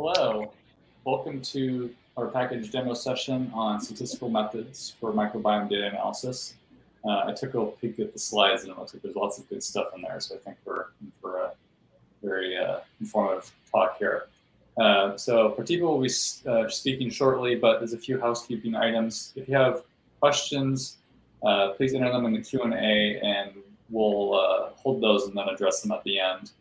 Hello, welcome to our package demo session on statistical methods for microbiome data analysis. I took a peek at the slides and it looks like there's lots of good stuff in there, so I think we're in for a very informative talk here. So Pratheepa will be speaking shortly, but there's a few housekeeping items. If you have questions, please enter them in the Q&A and we'll hold those and then address them at the end.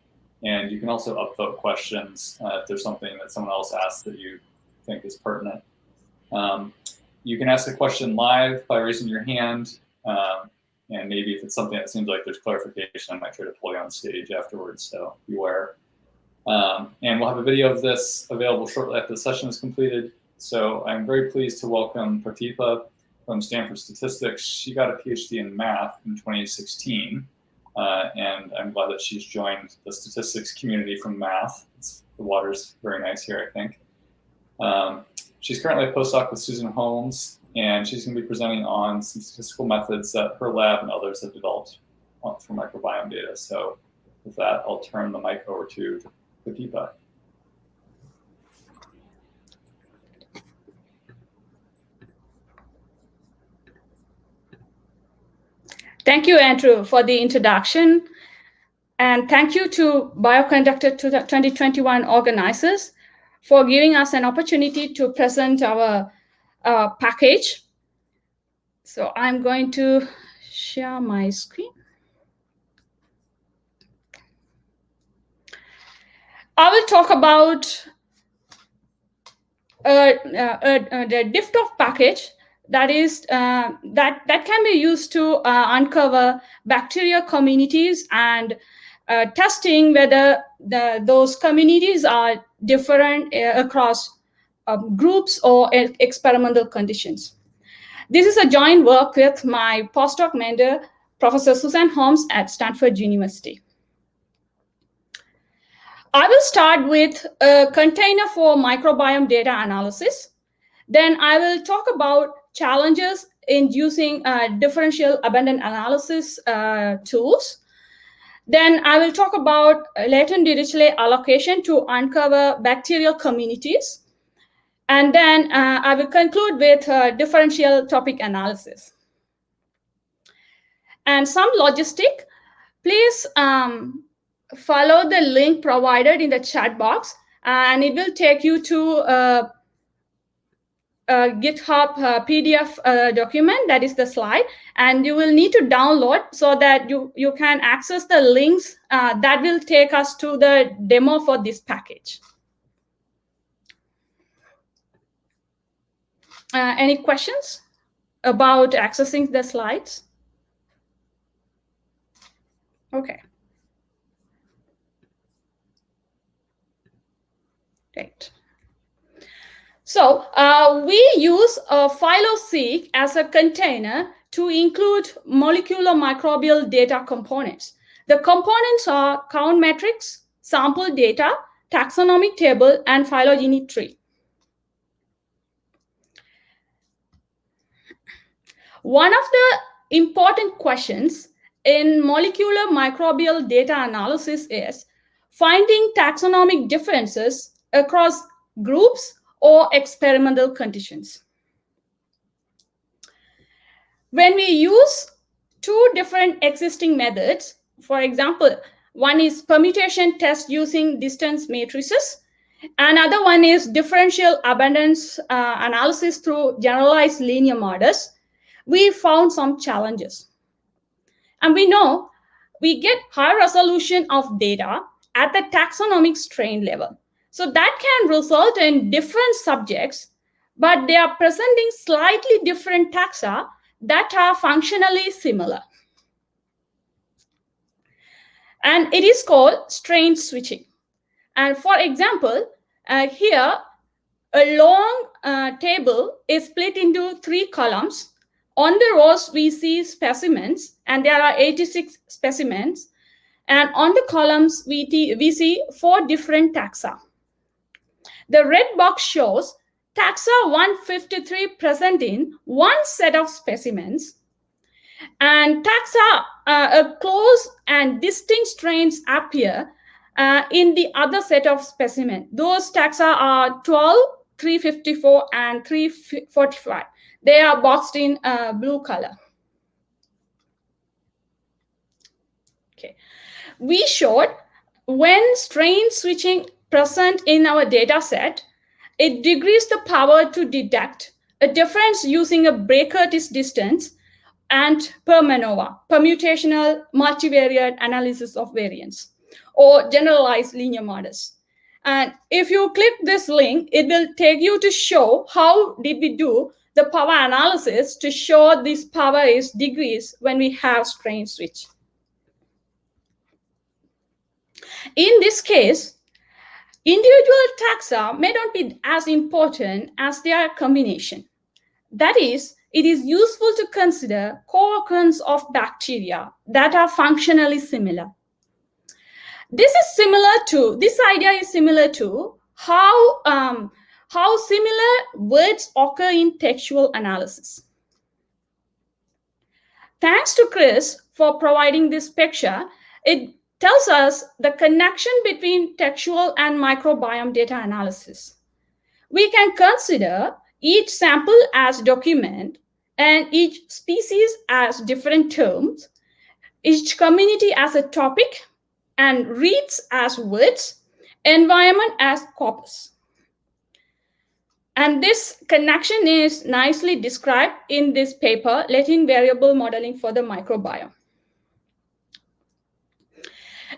And you can also upvote questions if there's something that someone else asked that you think is pertinent. You can ask a question live by raising your hand. And maybe if it's something that seems like there's clarification, I might try to pull you on stage afterwards, so beware. And we'll have a video of this available shortly after the session is completed. So I'm very pleased to welcome Pratheepa from Stanford Statistics. She got a PhD in math in 2016. And I'm glad that she's joined the statistics community from math. The water's very nice here, I think. She's currently a postdoc with Susan Holmes, and she's going to be presenting on some statistical methods that her lab and others have developed for microbiome data. So with that, I'll turn the mic over to Pratheepa. Thank you, Andrew, for the introduction. And thank you to Bioconductor 2021 organizers for giving us an opportunity to present our package. So I'm going to share my screen. I will talk about the DiffDoff package that is that can be used to uncover bacterial communities and testing whether those communities are different across groups or experimental conditions. This is a joint work with my postdoc mentor, Professor Susan Holmes at Stanford University. I will start with a container for microbiome data analysis. Then I will talk about challenges in using differential abundant analysis tools. Then I will talk about latent dirichlet allocation to uncover bacterial communities. And then I will conclude with differential topic analysis. And some logistic, please follow the link provided in the chat box, and it will take you to GitHub PDF document, that is the slide, and you will need to download so that you can access the links that will take us to the demo for this package. Any questions about accessing the slides? Okay. Great. So we use phyloseq as a container to include molecular microbial data components. The components are count matrix, sample data, taxonomic table, and phylogeny tree. One of the important questions in molecular microbial data analysis is finding taxonomic differences across groups or experimental conditions. When we use two different existing methods, for example, one is permutation test using distance matrices, another one is differential abundance analysis through generalized linear models, we found some challenges. And we know we get high resolution of data at the taxonomic strain level. So that can result in different subjects, but they are presenting slightly different taxa that are functionally similar. And it is called strain switching. And for example, here, a long table is split into 3 columns. On the rows, we see specimens, and there are 86 specimens. And on the columns, we see 4 different taxa. The red box shows taxa 153 present in one set of specimens, and taxa close and distinct strains appear in the other set of specimen. Those taxa are 12, 354, and 345. They are boxed in blue color. Okay. We showed when strain switching present in our data set, it decreased the power to detect a difference using a Bray-Curtis distance and per MANOVA, permutational multivariate analysis of variance, or generalized linear models. And if you click this link, it will take you to show how did we do the power analysis to show this power is decreased when we have strain switch. In this case, individual taxa may not be as important as their combination. That is, it is useful to consider co-occurrence of bacteria that are functionally similar. This idea is similar to how similar words occur in textual analysis. Thanks to Chris for providing this picture. It tells us the connection between textual and microbiome data analysis. We can consider each sample as document and each species as different terms, each community as a topic, and reads as words, environment as corpus. And this connection is nicely described in this paper, Latent Variable Modeling for the Microbiome.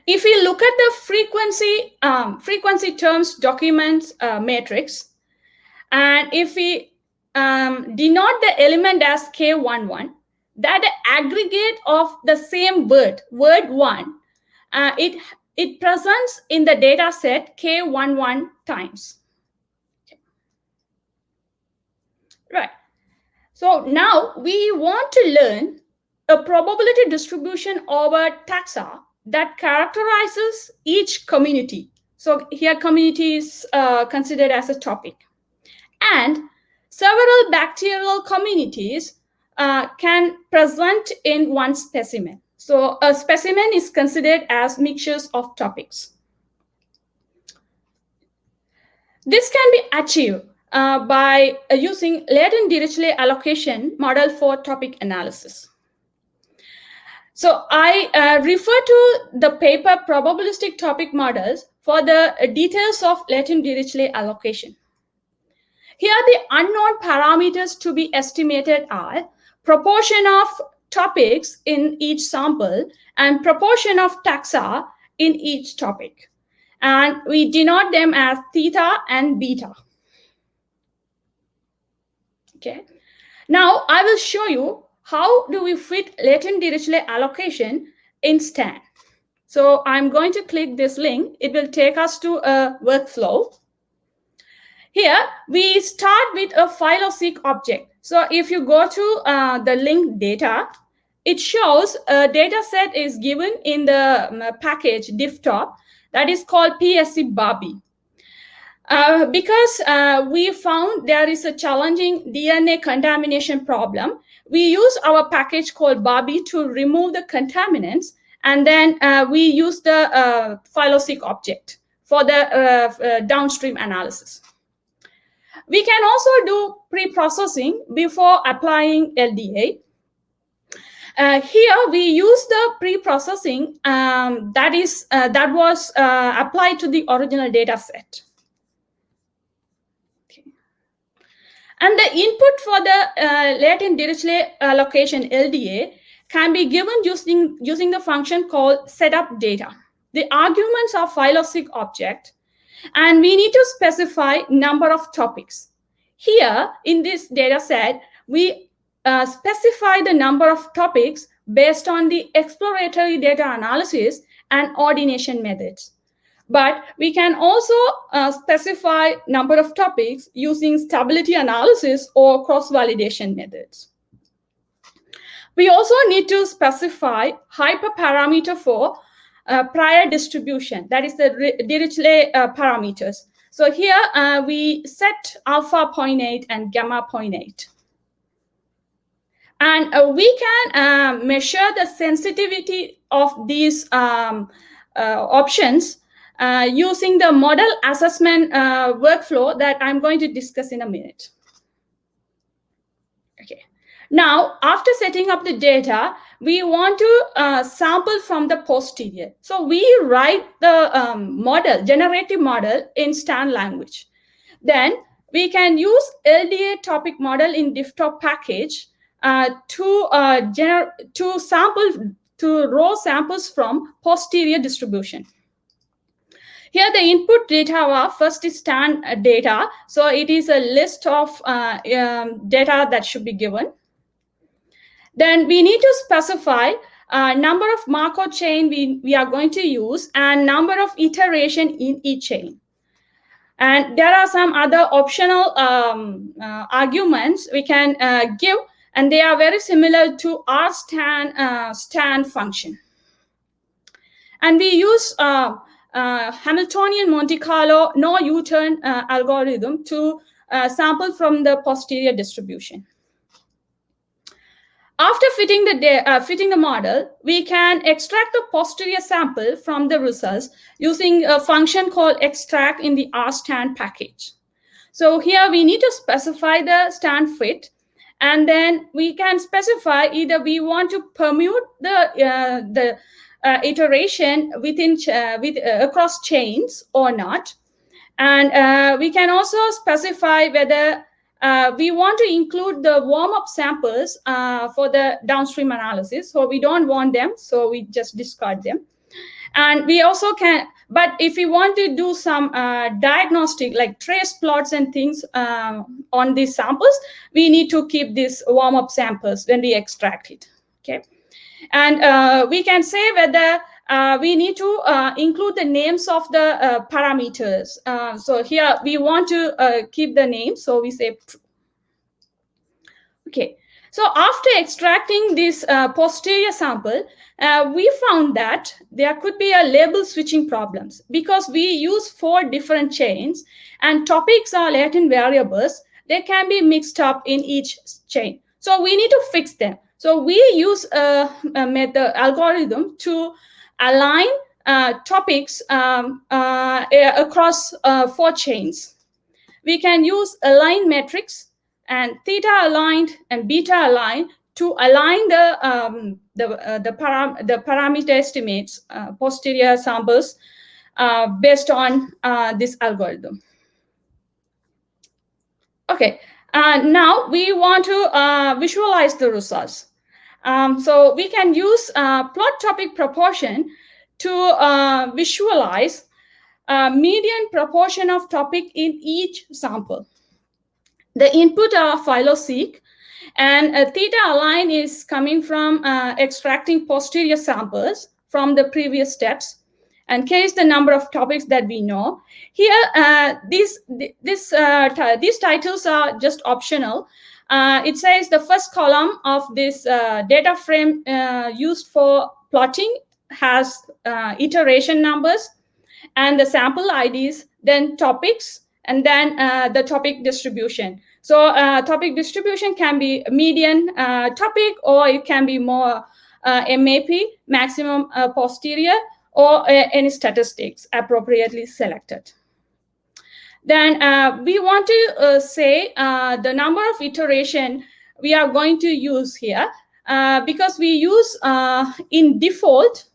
If we look at the frequency terms documents matrix, and if we denote the element as K11, that aggregate of the same word 1, it presents in the data set K11 times. Okay. Right. So now we want to learn a probability distribution over taxa that characterizes each community. So here community is considered as a topic. And several bacterial communities can present in one specimen. So a specimen is considered as mixtures of topics. This can be achieved by using latent dirichlet allocation model for topic analysis. So I refer to the paper probabilistic topic models for the details of latent dirichlet allocation. Here the unknown parameters to be estimated are proportion of topics in each sample and proportion of taxa in each topic. And we denote them as theta and beta. Okay. Now I will show you how do we fit latent dirichlet allocation in STAN. So I'm going to click this link. It will take us to a workflow. Here we start with a phyloseq object. So if you go to the link data, it shows a data set is given in the package difftop that is called PSC Barbie. Because we found there is a challenging DNA contamination problem, we use our package called Barbie to remove the contaminants, and then we use the phyloseq object for the downstream analysis. We can also do pre-processing before applying LDA. Here we use the pre-processing that was applied to the original data set. Okay. And the input for the latent dirichlet allocation LDA can be given using the function called setup data. The arguments are phyloseq object, and we need to specify number of topics. Here in this data set, we specify the number of topics based on the exploratory data analysis and ordination methods. But we can also specify number of topics using stability analysis or cross-validation methods. We also need to specify hyperparameter for prior distribution, that is the Dirichlet parameters. So here we set alpha 0.8 and gamma 0.8. And we can measure the sensitivity of these options using the model assessment workflow that I'm going to discuss in a minute. Okay. Now, after setting up the data, we want to sample from the posterior. So we write the model, generative model in Stan language. Then we can use LDA topic model in DiffTop package to raw samples from posterior distribution. Here the input data are first is Stan data. So it is a list of data that should be given. Then we need to specify number of Markov chain we are going to use and number of iteration in each chain. And there are some other optional arguments we can give, and they are very similar to our Stan function. And we use Hamiltonian Monte Carlo no U-turn algorithm to sample from the posterior distribution. After fitting the model, we can extract the posterior sample from the results using a function called extract in the rstan package. So here we need to specify the Stan fit, and then we can specify either we want to permute the iteration across chains or not. And we can also specify whether we want to include the warm-up samples for the downstream analysis. So we don't want them, so we just discard them. And we also can, but if we want to do some diagnostic, like trace plots and things on these samples, we need to keep these warm-up samples when we extract it, okay? And we can say whether we need to include the names of the parameters. So here we want to keep the name, so we say true. Okay, so after extracting this posterior sample, we found that there could be a label switching problems because we use 4 different chains and topics are latent variables. They can be mixed up in each chain. So we need to fix them. So we use a method algorithm to align topics across 4 chains. We can use align metrics and theta aligned and beta aligned to align the parameter estimates, posterior samples based on this algorithm. Okay, now we want to visualize the results. So we can use plot topic proportion to visualize median proportion of topic in each sample. The input are phyloseq, and theta align is coming from extracting posterior samples from the previous steps, and k is the number of topics that we know. Here, these titles are just optional. It says the first column of this data frame used for plotting has iteration numbers and the sample IDs, then topics, and then the topic distribution. So topic distribution can be median topic, or it can be more MAP, maximum posterior, or any statistics appropriately selected. Then we want to say the number of iteration we are going to use here because we use in default.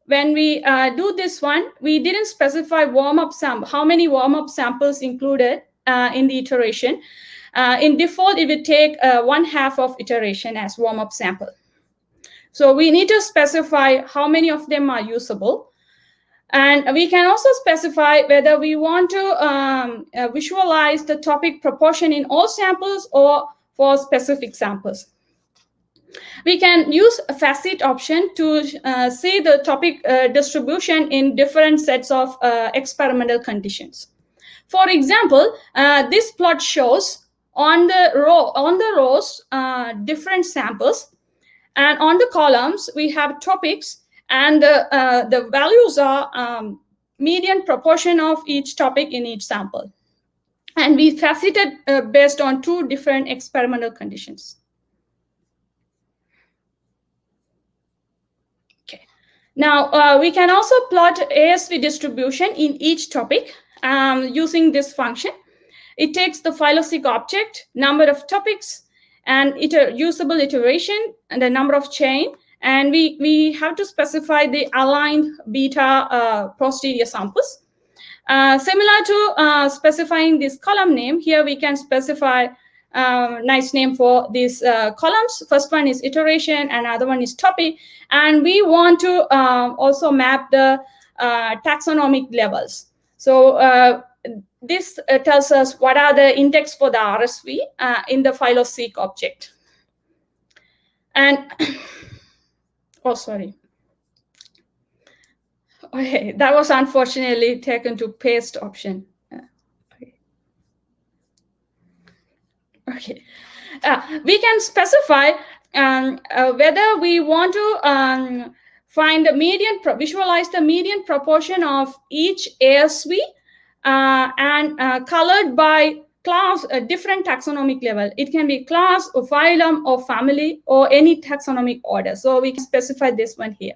When we do this one, we didn't specify warm-up sample, how many warm-up samples included in the iteration. In default, it will take 1/2 of iteration as warm-up sample. So we need to specify how many of them are usable. And we can also specify whether we want to visualize the topic proportion in all samples or for specific samples. We can use a facet option to see the topic distribution in different sets of experimental conditions. For example, this plot shows on the rows different samples, and on the columns we have topics, and the values are median proportion of each topic in each sample. And we faceted based on 2 different experimental conditions. Now, we can also plot ASV distribution in each topic using this function. It takes the phyloseq object, number of topics, and usable iteration, and the number of chain. And we have to specify the aligned beta posterior samples. Similar to specifying this column name, here we can specify nice name for these columns. First one is iteration, and other one is topic. And we want to also map the taxonomic levels. So this tells us what are the index for the RSV in the phyloseq object. And oh, sorry. Okay, that was unfortunately taken to paste option. Okay. We can specify whether we want to find the median, visualize the median proportion of each ASV and colored by class, a different taxonomic level. It can be class or phylum or family or any taxonomic order. So we can specify this one here.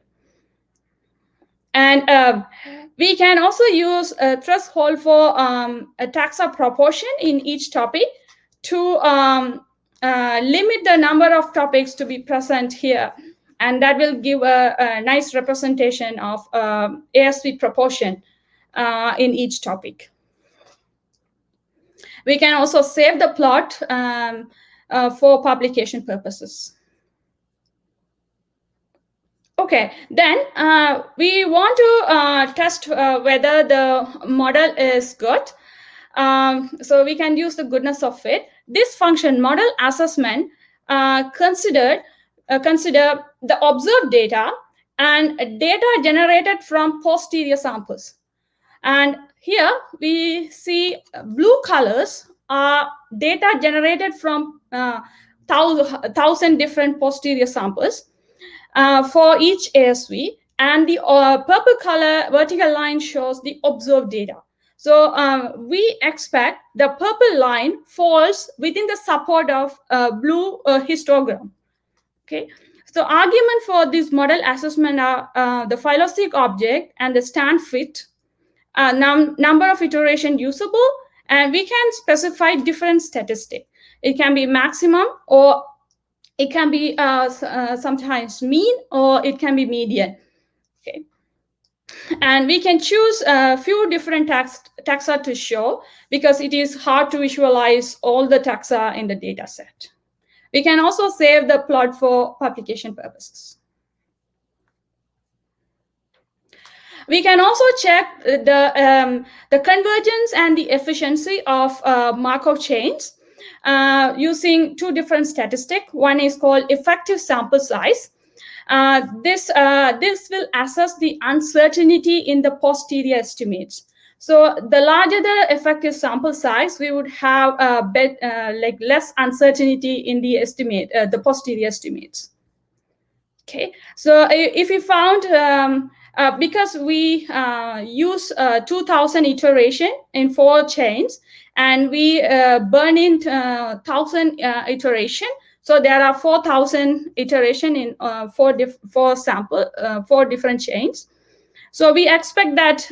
And we can also use a threshold for a taxa proportion in each topic to limit the number of topics to be present here. And that will give a nice representation of ASV proportion in each topic. We can also save the plot for publication purposes. Okay, then we want to test whether the model is good. So we can use the goodness of fit. This function, model assessment, consider the observed data and data generated from posterior samples. And here we see blue colors are data generated from 1,000 different posterior samples for each ASV, and the purple color vertical line shows the observed data. So we expect the purple line falls within the support of blue histogram. Okay, so argument for this model assessment are the phyloseq object and the stand fit, number of iteration usable, and we can specify different statistic. It can be maximum, or it can be sometimes mean, or it can be median. Okay. And we can choose a few different taxa to show, because it is hard to visualize all the taxa in the data set. We can also save the plot for publication purposes. We can also check the convergence and the efficiency of Markov chains using two different statistics. One is called effective sample size. This will assess the uncertainty in the posterior estimates. So the larger the effective sample size, we would have like less uncertainty in the estimate, the posterior estimates. Okay, so if we found because we use 2,000 iteration in 4 chains, and we burn in 1,000 iteration. So there are 4,000 iteration in 4 different chains. So we expect that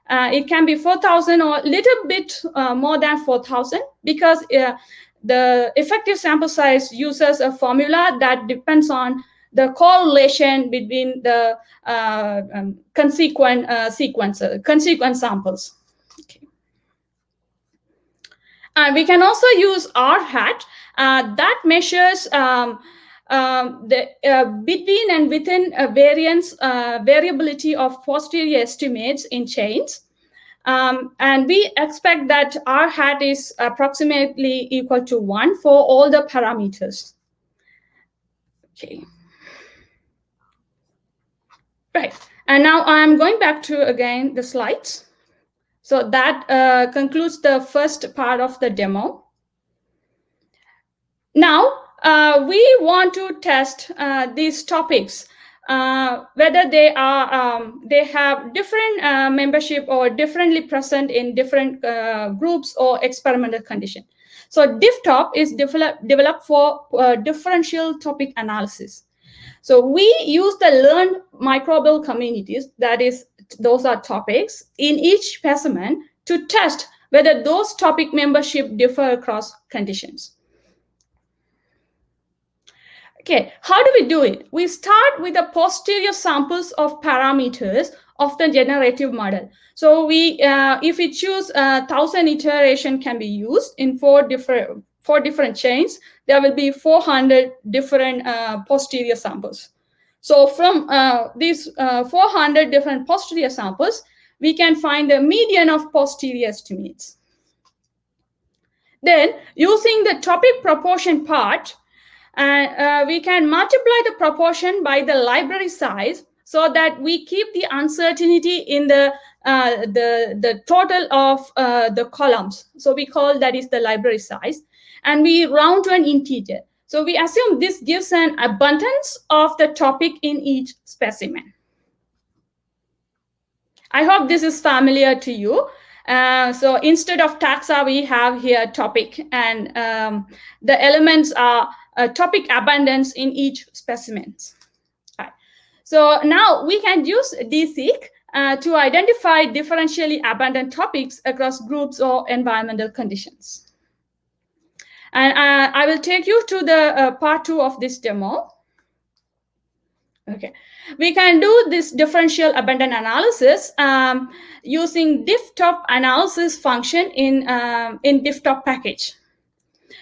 it can be 4,000 or a little bit more than 4,000, because the effective sample size uses a formula that depends on the correlation between the consequent samples. Okay. We can also use R hat that measures the between and within variance variability of posterior estimates in chains. And we expect that R hat is approximately equal to 1 for all the parameters. Okay. Right, and now I'm going back to, again, the slides. So that concludes the first part of the demo. Now, we want to test these topics, whether they have different membership or differently present in different groups or experimental condition. So DiffTop is developed for differential topic analysis. So we use the learned microbial communities, that is, those are topics, in each specimen to test whether those topic membership differ across conditions. Okay, how do we do it? We start with the posterior samples of parameters of the generative model. So if we choose 1,000 iteration can be used in four different chains, there will be 400 different posterior samples. So from these 400 different posterior samples, we can find the median of posterior estimates. Then, using the topic proportion part, we can multiply the proportion by the library size so that we keep the uncertainty in the total of the columns. So we call that is the library size, and we round to an integer. So we assume this gives an abundance of the topic in each specimen. I hope this is familiar to you. So instead of taxa, we have here topic, and the elements are topic abundance in each specimen. Right. So now we can use DSeq to identify differentially abundant topics across groups or environmental conditions. And I will take you to the part 2 of this demo. Okay, we can do this differential abundant analysis using difftop analysis function in difftop package.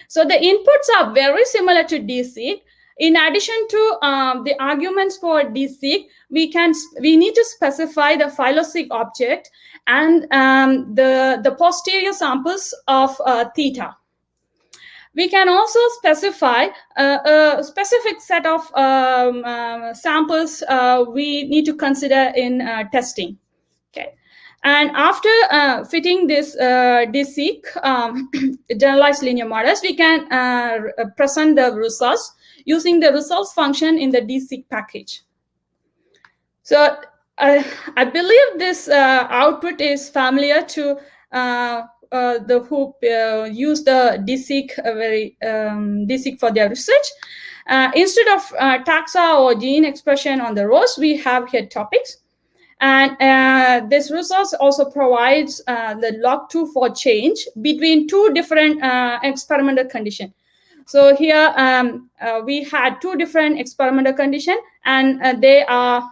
So the inputs are very similar to DSeq. In addition to the arguments for DSeq, we need to specify the phyloseq object and the posterior samples of theta. We can also specify a specific set of samples we need to consider in testing. Okay, and after fitting this DSeq generalized linear models, we can present the results using the results function in the DSeq package. So I believe this output is familiar to who use the DSeq DSeq for their research. Instead of taxa or gene expression on the rows, we have here topics, and this results also provides the log2 for change between two different experimental conditions. So here we had two different experimental conditions, and they are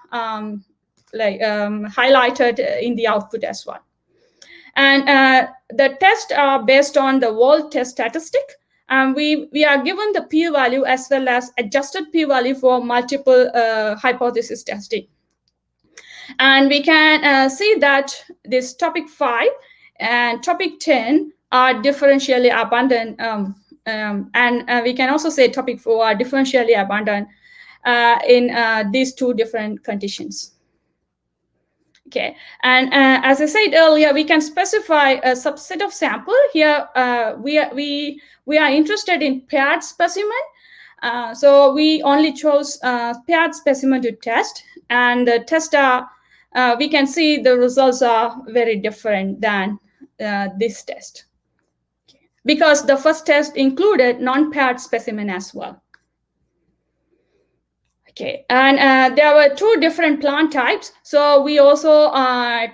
highlighted in the output as well. And the tests are based on the world test statistic. We are given the p-value as well as adjusted p-value for multiple hypothesis testing. And we can see that this topic 5 and topic 10 are differentially abundant. And we can also say topic 4 are differentially abundant in these two different conditions. Okay, and as I said earlier, we can specify a subset of sample. Here, we are interested in paired specimen. So we only chose paired specimen to test, and the test we can see the results are very different than this test, because the first test included non-paired specimen as well. Okay, and there were two different plant types. So we also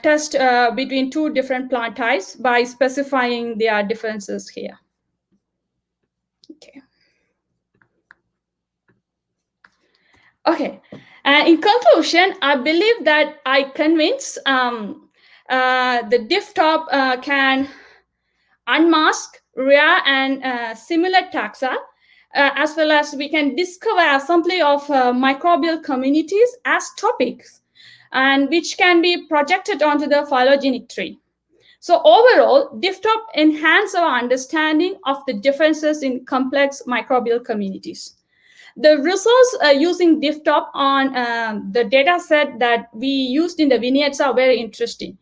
test between two different plant types by specifying their differences here. Okay. Okay, and in conclusion, I believe that I convinced the difftop can unmask rare and similar taxa, as well as we can discover assembly of microbial communities as topics, and which can be projected onto the phylogenetic tree. So overall, difftop enhance our understanding of the differences in complex microbial communities. The results using difftop on the data set that we used in the vignettes are very interesting.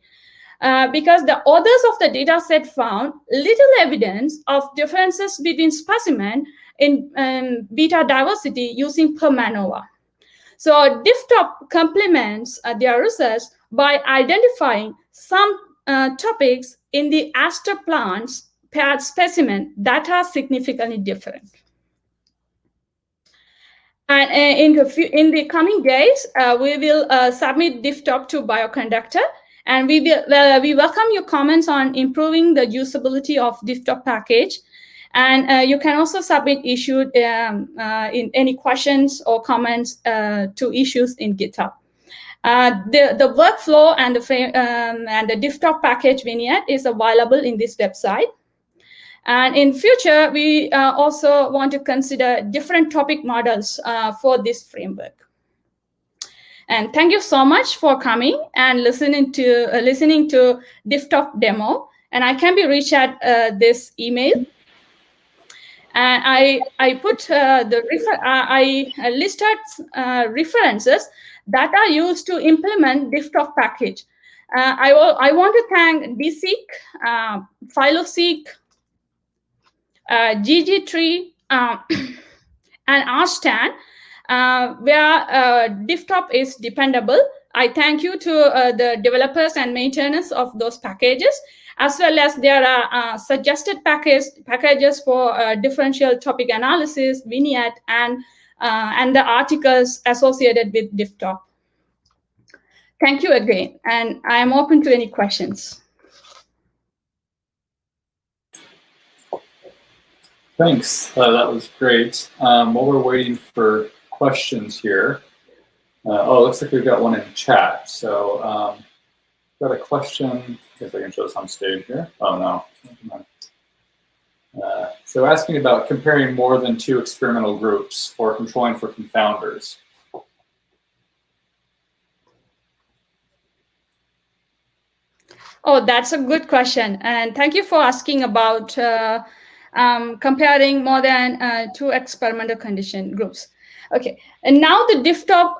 Because the authors of the data set found little evidence of differences between specimen in beta diversity using per MANOVA. So difftop complements their research by identifying some topics in the aster plants paired specimen that are significantly different. And in the coming days, we will submit DiffTop to Bioconductor, and we welcome your comments on improving the usability of DiffTop package. And you can also submit issued in any questions or comments to issues in GitHub. The workflow and the DiffTop package vignette is available in this website. And in future, we also want to consider different topic models for this framework. And thank you so much for coming and listening to DiffTop demo. And I can be reached at this email. And I put I listed references that are used to implement DiffTop package. I want to thank DSeek, PhyloSeek, GG3, and RStan, where DiffTop is dependable. I thank you to the developers and maintainers of those packages, as well as there are suggested packages for differential topic analysis, vignette, and the articles associated with DiffTop. Thank you again, and I am open to any questions. Thanks. That was great. While we're waiting for questions here, oh, looks like we've got one in chat. So got a question. I guess I can show this on stage here. Oh, no. So asking about comparing more than 2 experimental groups or controlling for confounders. Oh, that's a good question. And thank you for asking about comparing more than 2 experimental condition groups. Okay, and now the DiffTop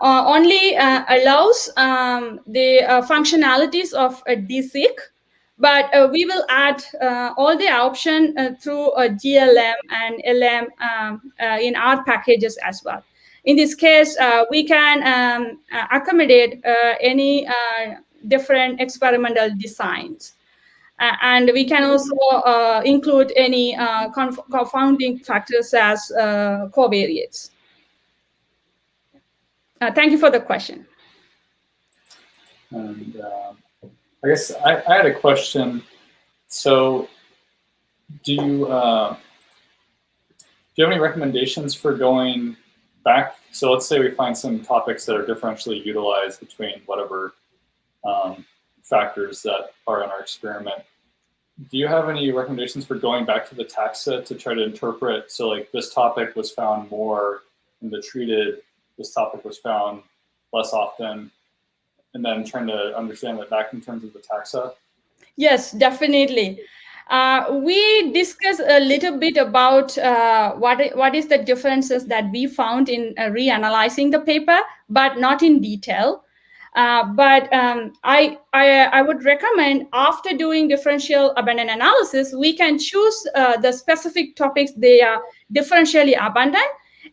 only allows the functionalities of a DSeek, but we will add all the option through a GLM and LM in our packages as well. In this case, we can accommodate any different experimental designs. And we can also include any confounding factors as covariates. Thank you for the question. And I guess I had a question. So do you have any recommendations for going back? So let's say we find some topics that are differentially utilized between whatever factors that are in our experiment. Do you have any recommendations for going back to the taxa to try to interpret? So like this topic was found more in the treated, this topic was found less often, and then trying to understand that back in terms of the taxa? Yes, definitely. We discussed a little bit about what is the differences that we found in reanalyzing the paper, but not in detail. But I would recommend after doing differential abundant analysis, we can choose the specific topics they are differentially abundant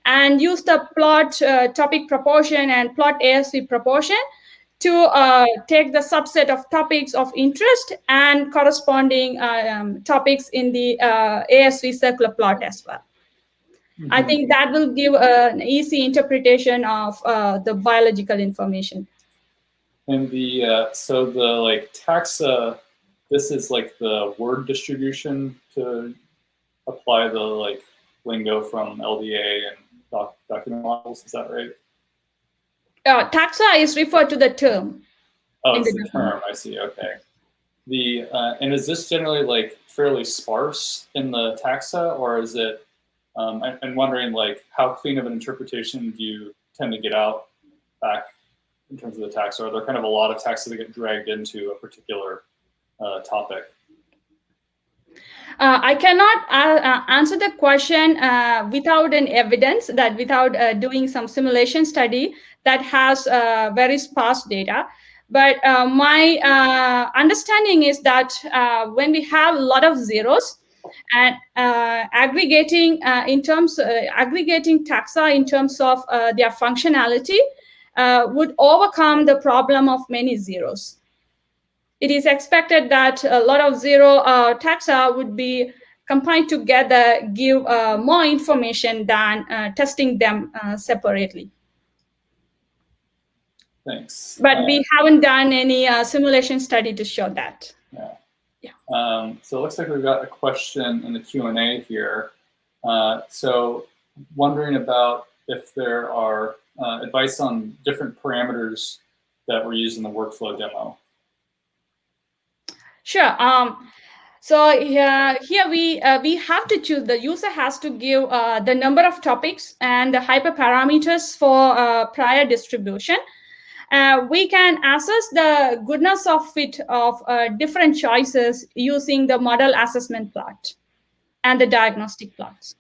and use the plot topic proportion and plot ASV proportion to take the subset of topics of interest and corresponding topics in the ASV circular plot as well. Mm-hmm. I think that will give an easy interpretation of the biological information. And the so the like taxa, this is like the word distribution to apply the like lingo from LDA and document models. Is that right? Taxa is referred to the term. Oh, it's the term. I see. Okay. The and is this generally like fairly sparse in the taxa, or is it? I'm wondering like how clean of an interpretation do you tend to get out back in terms of the taxa? Are there kind of a lot of taxa that get dragged into a particular topic? I cannot answer the question without an evidence, that without doing some simulation study that has very sparse data. But my understanding is that when we have a lot of zeros and aggregating aggregating taxa in terms of their functionality would overcome the problem of many zeros. It is expected that a lot of zero taxa would be combined together give more information than testing them separately. Thanks. But we haven't done any simulation study to show that. So it looks like we've got a question in the Q&A here. So wondering about if there are advice on different parameters that were used in the workflow demo. Sure. So here we have to choose. The user has to give the number of topics and the hyperparameters for prior distribution. We can assess the goodness of fit of different choices using the model assessment plot and the diagnostic plots.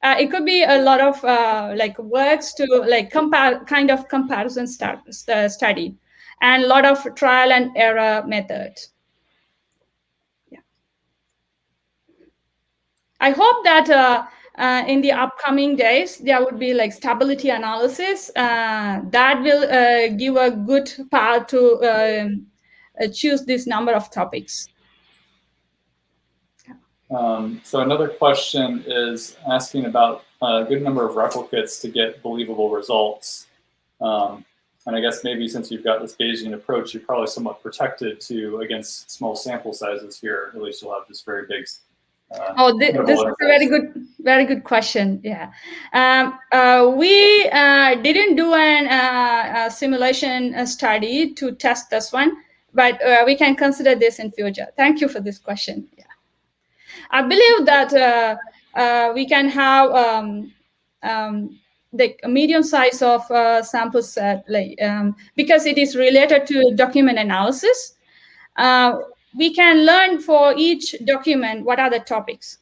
It could be a lot of like works to like kind of comparison study, and a lot of trial and error methods. Yeah. I hope that in the upcoming days there would be like stability analysis that will give a good path to choose this number of topics. So another question is asking about a good number of replicates to get believable results. And I guess maybe since you've got this Bayesian approach, you're probably somewhat protected against small sample sizes here. At least you'll have this very big. This is a very good question. Yeah, we didn't do a simulation study to test this one, but we can consider this in future. Thank you for this question. Yeah. I believe that we can have the medium size of sample set, like because it is related to document analysis. We can learn for each document what are the topics.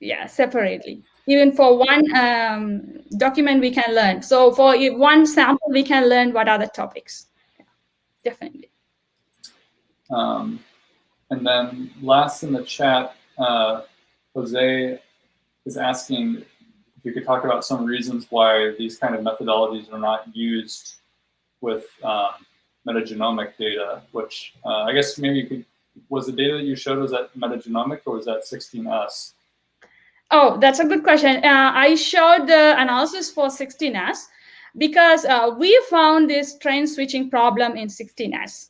Yeah, separately. Even for one document, we can learn. So for one sample, we can learn what are the topics. Yeah, definitely. And then last in the chat, Jose is asking if you could talk about some reasons why these kind of methodologies are not used with metagenomic data, which I guess maybe you could, was the data that you showed, was that metagenomic or was that 16S? Oh, that's a good question. I showed the analysis for 16S because we found this train switching problem in 16S.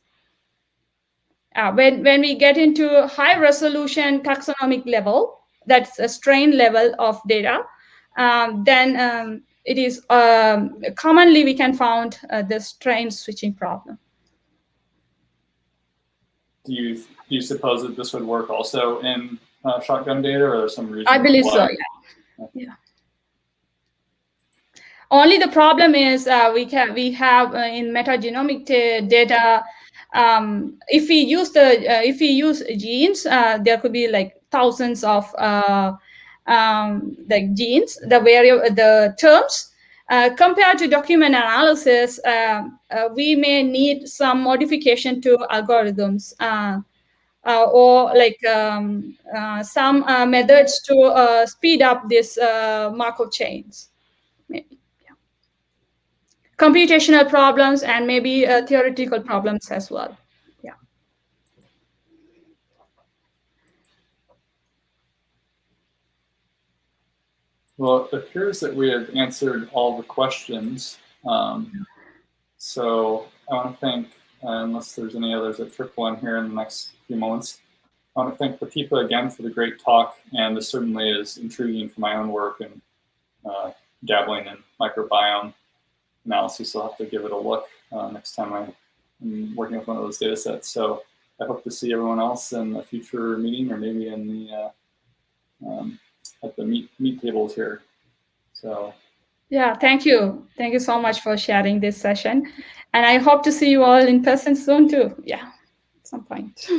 When we get into high resolution taxonomic level, that's a strain level of data, then it is commonly we can find this train switching problem. Do you suppose that this would work also in shotgun data, or there's some reason? I believe so. Yeah. Only the problem is we have in metagenomic data. If we use genes, there could be like thousands of like genes, the terms. Compared to document analysis, we may need some modification to algorithms or like some methods to speed up this Markov chains. Maybe. Computational problems and maybe theoretical problems as well. Yeah. Well, it appears that we have answered all the questions. So I want to thank, unless there's any others that trickle in here in the next few moments, I want to thank Pratheepa again for the great talk. And this certainly is intriguing for my own work and dabbling in microbiome analysis. I'll have to give it a look next time I'm working with one of those data sets. So I hope to see everyone else in a future meeting, or maybe in the at the meet tables here. So yeah, thank you so much for sharing this session, and I hope to see you all in person soon too. Yeah, at some point.